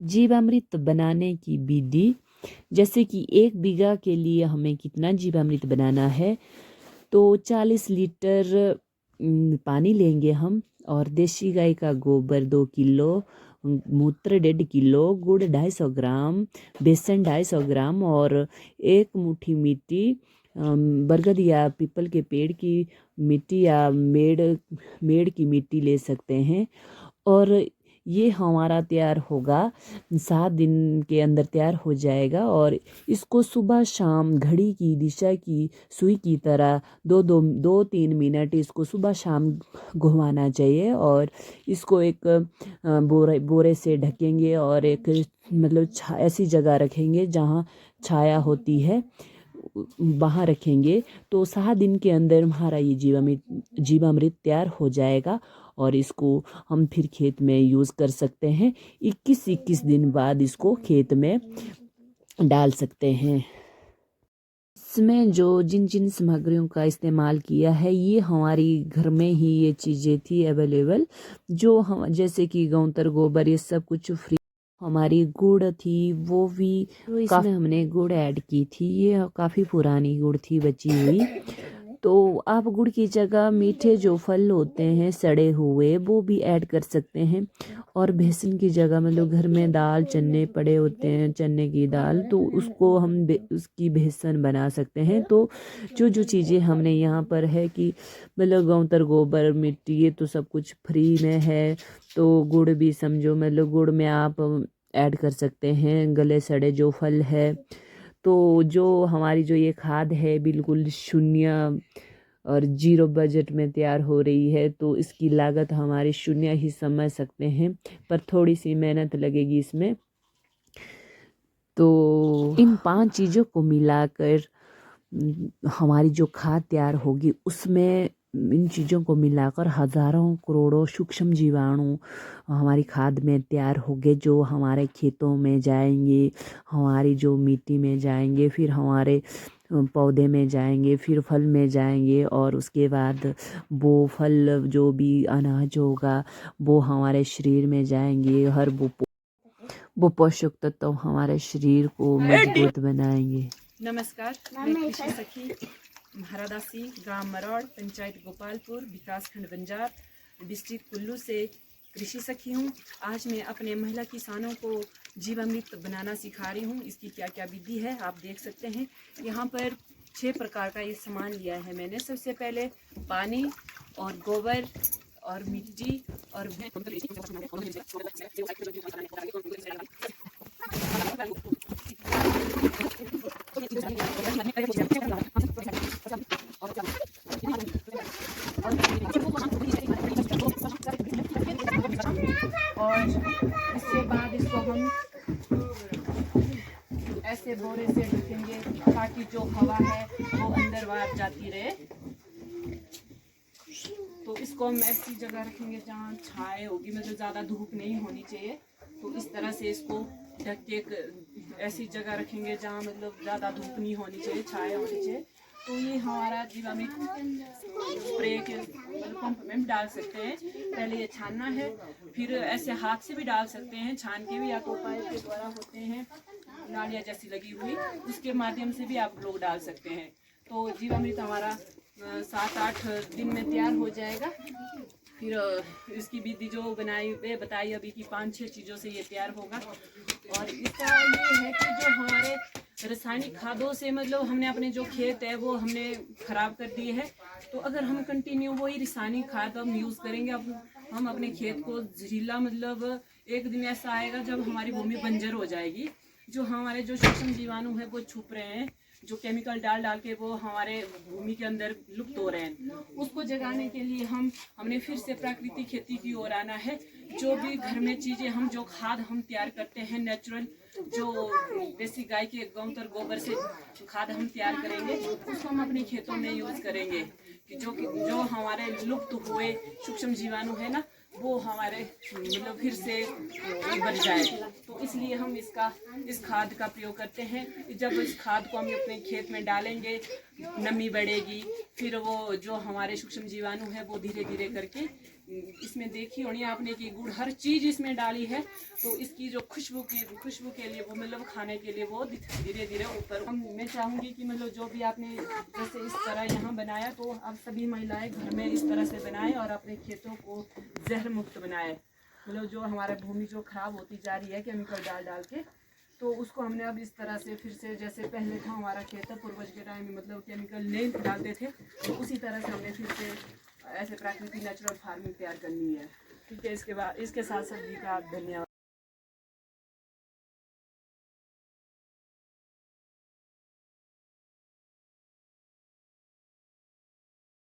जीवामृत बनाने की विधि, जैसे कि 1 बीघा के लिए हमें कितना जीवामृत बनाना है, तो 40 लीटर पानी लेंगे हम, और देसी गाय का गोबर 2 किलो, मूत्र 1.5 किलो, गुड़ 250 ग्राम, बेसन 250 ग्राम, और 1 मुट्ठी मिट्टी, बरगद या पीपल के पेड़ की मिट्टी या मेड़ की मिट्टी ले सकते हैं। और ये हमारा तैयार होगा, 7 दिन के अंदर तैयार हो जाएगा। और इसको सुबह शाम घड़ी की दिशा की सुई की तरह 2-3 मिनट इसको सुबह शाम घुमाना चाहिए। और इसको एक बोरे से ढकेंगे, और एक मतलब ऐसी जगह रखेंगे जहाँ छाया होती है, वहाँ रखेंगे। तो 7 दिन के अंदर हमारा ये जीवामृत तैयार हो जाएगा, और इसको हम फिर खेत में यूज़ कर सकते हैं। 21-21 दिन बाद इसको खेत में डाल सकते हैं। इसमें जो जिन जिन सामग्रियों का इस्तेमाल किया है, ये हमारी घर में ही ये चीज़ें थी अवेलेबल, जो हम जैसे कि गौंतर गोबर, ये सब कुछ फ्री। हमारी गुड़ थी वो भी, तो इसमें हमने गुड़ ऐड की थी, ये काफ़ी पुरानी गुड़ थी बची हुई। तो आप गुड़ की जगह मीठे जो फल होते हैं सड़े हुए, वो भी ऐड कर सकते हैं। और बेसन की जगह मतलब घर में दाल चने पड़े होते हैं, चने की दाल, तो उसको हम उसकी बेसन बना सकते हैं। तो जो जो चीज़ें हमने यहाँ पर है कि मतलब गौंतर गोबर मिट्टी, ये तो सब कुछ फ्री में है। तो गुड़ भी समझो, मतलब गुड़ में आप ऐड कर सकते हैं गले सड़े जो फल है। तो जो हमारी जो ये खाद है बिल्कुल शून्य और 0 बजट में तैयार हो रही है, तो इसकी लागत हमारे शून्य ही समझ सकते हैं, पर थोड़ी सी मेहनत लगेगी इसमें। तो इन 5 चीज़ों को मिलाकर हमारी जो खाद तैयार होगी, उसमें इन चीज़ों को मिलाकर हज़ारों करोड़ों सूक्ष्म जीवाणु हमारी खाद में तैयार होंगे, जो हमारे खेतों में जाएंगे, हमारी जो मिट्टी में जाएंगे, फिर हमारे पौधे में जाएंगे, फिर फल में जाएंगे, और उसके बाद वो फल जो भी अनाज होगा वो हमारे शरीर में जाएंगे। हर वो पोषक तत्व हमारे शरीर को मजबूत बनाएंगे। नमस्कार, मैं कृषि सखी हरादासी, गांव मरौड़, पंचायत गोपालपुर, विकास खंड बंजार, डिस्ट्रिक्ट कुल्लू से कृषि सखी हूँ। आज मैं अपने महिला किसानों को जीवामृत बनाना सिखा रही हूँ। इसकी क्या क्या विधि है आप देख सकते हैं। यहाँ पर 6 प्रकार का ये सामान लिया है मैंने। सबसे पहले पानी और गोबर और मिट्टी और और इसके बाद इसको हम ऐसे बोरे से ढकेंगे ताकि जो हवा है वो अंदर बाहर जाती रहे। तो इसको हम ऐसी जगह रखेंगे जहाँ छाए होगी, मतलब ज़्यादा धूप नहीं होनी चाहिए। तो इस तरह से इसको ढक के ऐसी जगह रखेंगे जहाँ मतलब ज़्यादा धूप नहीं होनी चाहिए, छाया होनी चाहिए। तो ये हमारा जीवामृत स्प्रे के मतलब पंप में डाल सकते हैं। पहले ये छानना है, फिर ऐसे हाथ से भी डाल सकते हैं, छान के भी, या तो पाइप के द्वारा होते हैं नालियाँ जैसी लगी हुई, उसके माध्यम से भी आप लोग डाल सकते हैं। तो जीवामृत हमारा 7-8 दिन में तैयार हो जाएगा। फिर इसकी विधि जो बताई अभी की 5-6 चीज़ों से ये तैयार होगा। और इसका ये है कि जो हमारे रासायनिक खादों से मतलब हमने अपने जो खेत है वो हमने खराब कर दिए है। तो अगर हम कंटिन्यू वही रासायनिक खाद हम यूज़ करेंगे, अब हम अपने खेत को जहरीला, मतलब एक दिन ऐसा आएगा जब हमारी भूमि बंजर हो जाएगी। जो हमारे जो सूक्ष्म जीवाणु है वो छुप रहे हैं, जो केमिकल डाल डाल के वो हमारे भूमि के अंदर लुप्त हो रहे हैं, उसको जगाने के लिए हमने फिर से प्राकृतिक खेती की ओर आना है। जो भी घर में चीज़ें हम जो खाद हम तैयार करते हैं नेचुरल, जो देसी गाय के गौमूत्र गोबर से खाद हम तैयार करेंगे, उसको हम अपने खेतों में यूज़ करेंगे कि जो हमारे लुप्त हुए सूक्ष्म जीवाणु है ना, वो हमारे मतलब फिर से बढ़ जाए। तो इसलिए हम इस खाद का प्रयोग करते हैं। जब इस खाद को हम अपने खेत में डालेंगे, नमी बढ़ेगी, फिर वो जो हमारे सूक्ष्म जीवाणु है वो धीरे धीरे करके इसमें देखी होनी आपने कि गुड़ हर चीज़ इसमें डाली है, तो इसकी जो खुशबू के लिए वो मतलब खाने के लिए वो धीरे धीरे ऊपर मैं चाहूँगी कि मतलब जो भी आपने जैसे इस तरह यहाँ बनाया, तो आप सभी महिलाएं घर में इस तरह से बनाएं और अपने खेतों को जहर मुक्त बनाएं। मतलब जो हमारा भूमि जो खराब होती जा रही है केमिकल डाल डाल के, तो उसको हमने अब इस तरह से फिर से जैसे पहले था हमारा खेत पूर्वज के टाइम में मतलब केमिकल नहीं डालते थे, तो उसी तरह से हमने फिर से ऐसे प्राकृतिक नेचुरल फार्मिंग तैयार करनी है। ठीक है, इसके साथ सभी का धन्यवाद।